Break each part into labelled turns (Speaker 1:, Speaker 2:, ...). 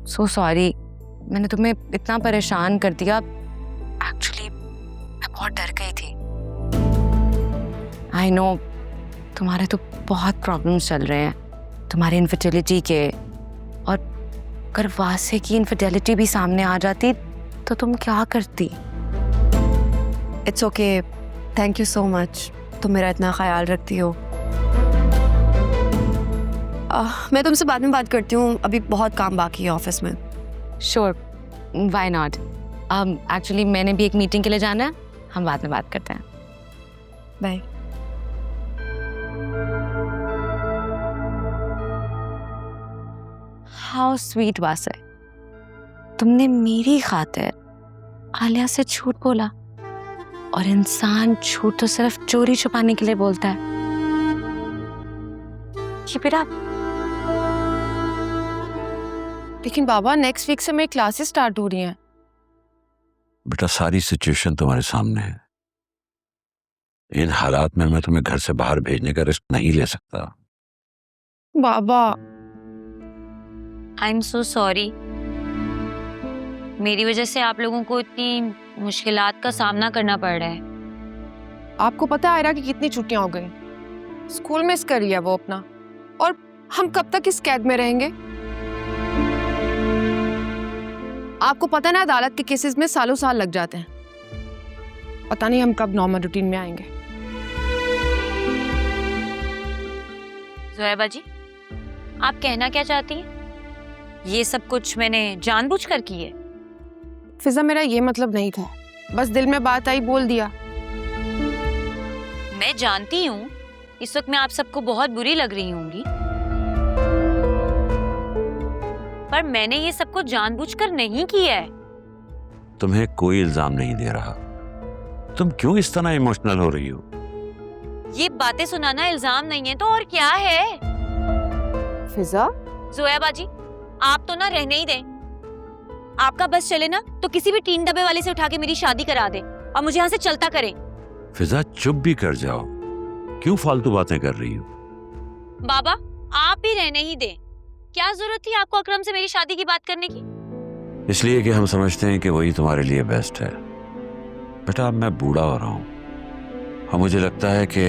Speaker 1: So sorry, मैंने तुम्हें इतना परेशान कर दिया। एक्चुअली मैं बहुत डर गई थी। आई नो तुम्हारे तो बहुत प्रॉब्लम्स चल रहे हैं, तुम्हारी इनफर्टिलिटी के, और अगर वासे की इनफर्टिलिटी भी सामने आ जाती तो तुम क्या करती?
Speaker 2: It's okay, thank you so much, तुम मेरा इतना ख्याल रखती हो। मैं तुमसे बाद में बात करती हूँ, अभी बहुत काम बाकी है ऑफिस में।
Speaker 1: Sure, why not. एक्चुअली मैंने भी एक मीटिंग के लिए जाना है, हम बाद में बात करते हैं।
Speaker 2: बाय।
Speaker 1: हाउ स्वीट वासे, तुमने मेरी खातिर आलिया से झूठ बोला, और इंसान झूठ तो सिर्फ चोरी छुपाने के लिए बोलता है। Keep it up.
Speaker 2: लेकिन बाबा नेक्स्ट वीक से मेरी क्लासेस स्टार्ट हो रही हैं।
Speaker 3: बेटा सारी सिचुएशन तुम्हारे सामने है। इन हालात में मैं तुम्हें घर से बाहर भेजने का रिस्क नहीं ले सकता।
Speaker 2: बाबा
Speaker 4: आई एम सो सॉरी, मेरी वजह से आप लोगों को इतनी मुश्किलात का सामना करना पड़ रहा है।
Speaker 2: आपको पता है आयरा की कितनी छुट्टियां हो गई, स्कूल मिस कर रही है वो अपना, और हम कब तक इस कैद में रहेंगे? आपको पता ना अदालत के केसेस में सालों साल लग जाते हैं, पता नहीं हम कब नॉर्मल रूटीन में आएंगे।
Speaker 4: ज़ोएबा जी, आप कहना क्या चाहती हैं? ये सब कुछ मैंने जानबूझकर की है?
Speaker 2: फिजा मेरा ये मतलब नहीं था, बस दिल में बात आई बोल दिया।
Speaker 4: मैं जानती हूँ इस वक्त मैं आप सबको बहुत बुरी लग रही होंगी, पर मैंने ये सब कुछ जानबूझकर नहीं किया है।
Speaker 3: तुम्हें कोई इल्जाम नहीं दे रहा, तुम क्यों इस तरह इमोशनल हो रही हो?
Speaker 4: ये बातें सुनाना इल्जाम नहीं है तो और क्या है?
Speaker 2: फिजा
Speaker 4: ज़ोएबा जी, आप तो ना रहने ही दें। आपका बस चले ना तो किसी भी टीन डब्बे वाले से उठा के मेरी शादी करा दे और मुझे यहाँ से चलता करें।
Speaker 3: फिजा चुप भी कर जाओ, क्यों फालतू बातें कर रही हो?
Speaker 4: बाबा आप भी रहने ही दें, क्या जरूरत थी आपको अकरम से मेरी शादी की बात करने की?
Speaker 3: इसलिए कि हम समझते हैं कि वही तुम्हारे लिए बेस्ट है। बेटा अब मैं बूढ़ा हो रहा हूँ और मुझे लगता है कि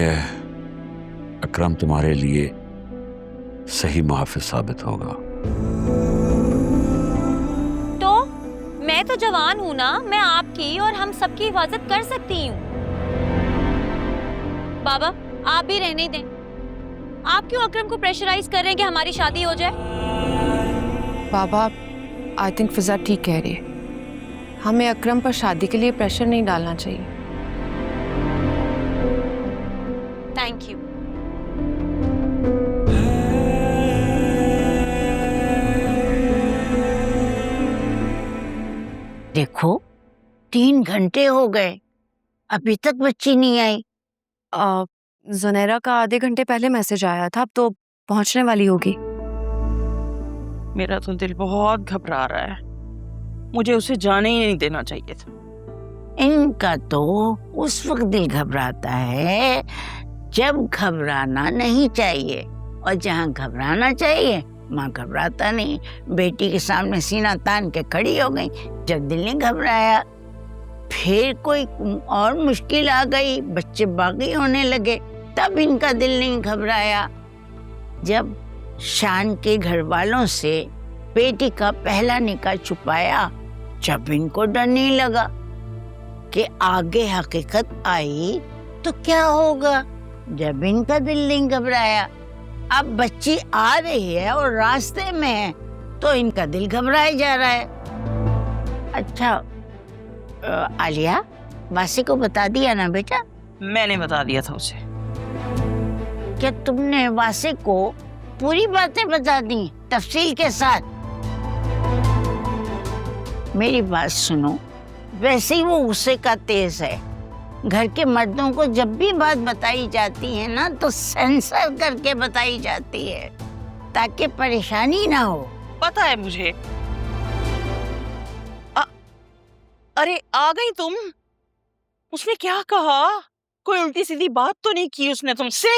Speaker 3: अकरम तुम्हारे लिए सही मुहाफिज साबित होगा।
Speaker 4: तो मैं तो जवान हूँ ना, मैं आपकी और हम सबकी हिफाजत कर सकती हूँ। बाबा आप भी रहने ही दें, आप क्यों अकरम को प्रेशराइज कर रहे हैं कि हमारी शादी हो जाए?
Speaker 2: बाबा आई थिंक फिजा ठीक कह रही है, हमें अकरम पर शादी के लिए प्रेशर नहीं डालना चाहिए।
Speaker 4: Thank you.
Speaker 5: देखो 3 घंटे हो गए, अभी तक बच्ची नहीं आई।
Speaker 2: ज़ुनैरा का आधे घंटे पहले मैसेज आया था, अब तो पहुंचने वाली होगी।
Speaker 6: मेरा तो दिल बहुत घबरा रहा है, मुझे उसे जाने ही नहीं देना चाहिए था।
Speaker 5: इनका तो उस वक्त दिल घबराता है जब घबराना नहीं चाहिए, और जहाँ घबराना चाहिए माँ घबराता नहीं। बेटी के सामने सीना तान के खड़ी हो गई जब दिल नहीं घबराया। फिर कोई और मुश्किल आ गई, बच्चे बागी होने लगे, तब इनका दिल नहीं घबराया। जब शान के घर वालों से बेटी का पहला निकाह छुपाया, जब इनको डर नहीं लगा कि आगे हकीकत आई तो क्या होगा, जब इनका दिल नहीं घबराया। अब बच्ची आ रही है और रास्ते में है तो इनका दिल घबराया जा रहा है। अच्छा आलिया, वासी को बता दिया ना बेटा?
Speaker 6: मैंने बता दिया था उसे।
Speaker 5: क्या तुमने वासे को पूरी बातें बता दी तफसील के साथ? मेरी बात सुनो, वैसे ही वो गुस्से का तेज है। घर के मर्दों को जब भी बात बताई जाती है ना तो सेंसर करके बताई जाती है ताकि परेशानी ना हो।
Speaker 6: पता है मुझे। अरे आ गई तुम? उसने क्या कहा? कोई उल्टी सीधी बात तो नहीं की उसने तुमसे?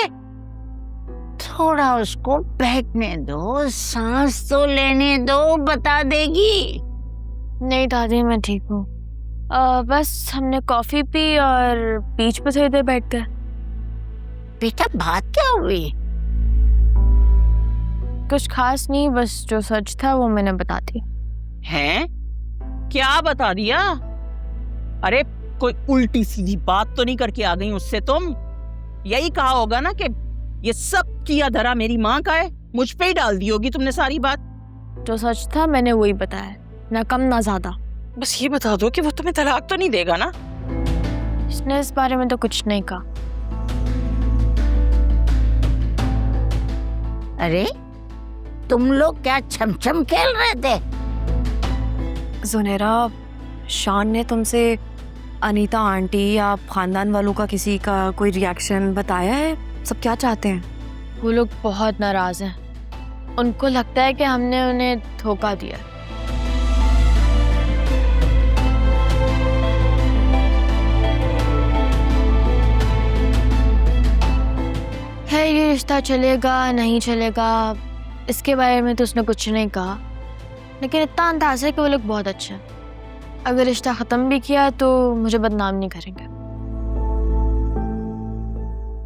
Speaker 5: थोड़ा उसको बहकने दो, सांस तो लेने दो, बता देगी।
Speaker 2: नहीं दादी, मैं ठीक हूँ। बस हमने कॉफी पी और बीच पे थोड़ी देर बैठ गए।
Speaker 5: बेटा बात क्या हुई?
Speaker 2: कुछ खास नहीं, बस जो सच था वो मैंने बता दी।
Speaker 6: हैं? क्या बता दिया? अरे कोई उल्टी सीधी बात तो नहीं करके आ गई उससे तुम? यही कहा होगा ना कि ये सब किया धरा मेरी माँ का है, मुझ पे ही डाल दी होगी तुमने सारी बात।
Speaker 2: जो सच था मैंने वही बताया, ना कम ना ज्यादा।
Speaker 6: बस ये बता दो कि वो तुम्हें तलाक तो नहीं देगा ना?
Speaker 2: इसने इस बारे में तो कुछ नहीं कहा।
Speaker 5: अरे तुम लोग क्या छमछम खेल रहे थे?
Speaker 1: जुनेरा, शान ने तुमसे अनीता आंटी या खानदान वालों का किसी का कोई रिएक्शन बताया है? सब क्या चाहते हैं?
Speaker 2: वो लोग बहुत नाराज हैं। उनको लगता है कि हमने उन्हें धोखा दिया। है ये रिश्ता चलेगा नहीं चलेगा इसके बारे में तो उसने कुछ नहीं कहा, लेकिन इतना अंदाज़ा है कि वो लोग बहुत अच्छे हैं। अगर रिश्ता ख़त्म भी किया तो मुझे बदनाम नहीं करेंगे।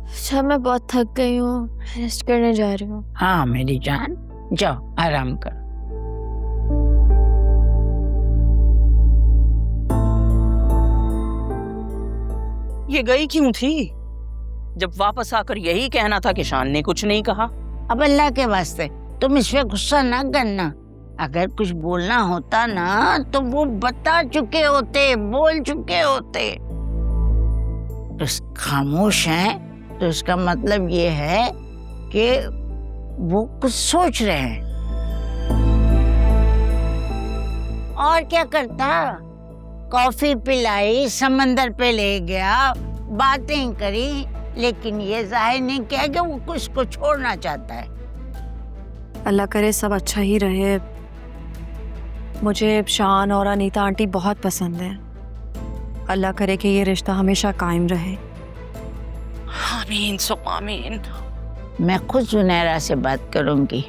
Speaker 2: अच्छा, मैं बहुत थक गई हूँ, रेस्ट करने जा रही हूँ।
Speaker 5: हाँ मेरी जान, जाओ आराम करो।
Speaker 6: ये गई क्यों थी जब वापस आकर यही कहना था कि शान ने कुछ नहीं कहा?
Speaker 5: अब अल्लाह के वास्ते तुम इस पे गुस्सा ना करना। अगर कुछ बोलना होता ना तो वो बता चुके होते, बोल चुके होते। तो खामोश हैं तो इसका मतलब ये है कि वो कुछ सोच रहे हैं। और क्या करता? कॉफी पिलाई, समंदर पे ले गया, बातें करी, लेकिन ये जाहिर नहीं किया कि वो कुछ को छोड़ना चाहता है।
Speaker 1: अल्लाह करे सब अच्छा ही रहे। मुझे शान और अनीता आंटी बहुत पसंद है। अल्लाह करे कि ये रिश्ता हमेशा कायम रहे।
Speaker 6: आमीन सुम्मा आमीन।
Speaker 5: मैं खुद जुनैरा से बात करूंगी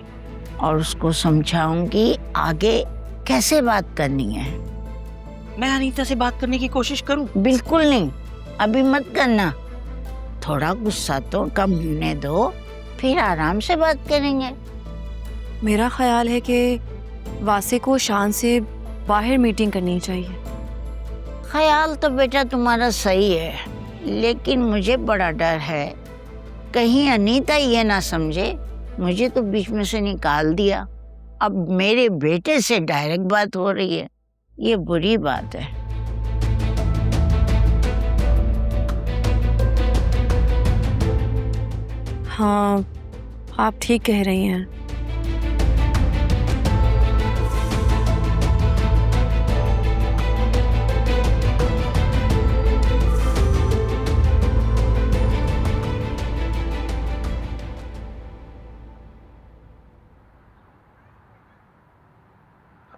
Speaker 5: और उसको समझाऊंगी आगे कैसे बात करनी है।
Speaker 6: मैं अनीता से बात करने की कोशिश करूं?
Speaker 5: बिल्कुल नहीं, अभी मत करना। थोड़ा गुस्सा तो कम होने दो, फिर आराम से बात करेंगे।
Speaker 1: मेरा ख्याल है कि वासे को शान से बाहर मीटिंग करनी चाहिए।
Speaker 5: ख्याल तो बेटा तुम्हारा सही है, लेकिन मुझे बड़ा डर है कहीं अनीता ये ना समझे मुझे तो बीच में से निकाल दिया, अब मेरे बेटे से डायरेक्ट बात हो रही है। ये बुरी बात है।
Speaker 1: हाँ, आप ठीक कह रही हैं।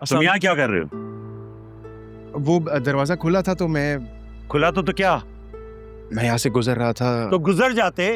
Speaker 7: तुम यहाँ क्या कर रहे हो?
Speaker 8: वो दरवाजा खुला था तो मैं
Speaker 7: खुला तो क्या?
Speaker 8: यहाँ से गुजर रहा था।
Speaker 7: तो गुजर जाते।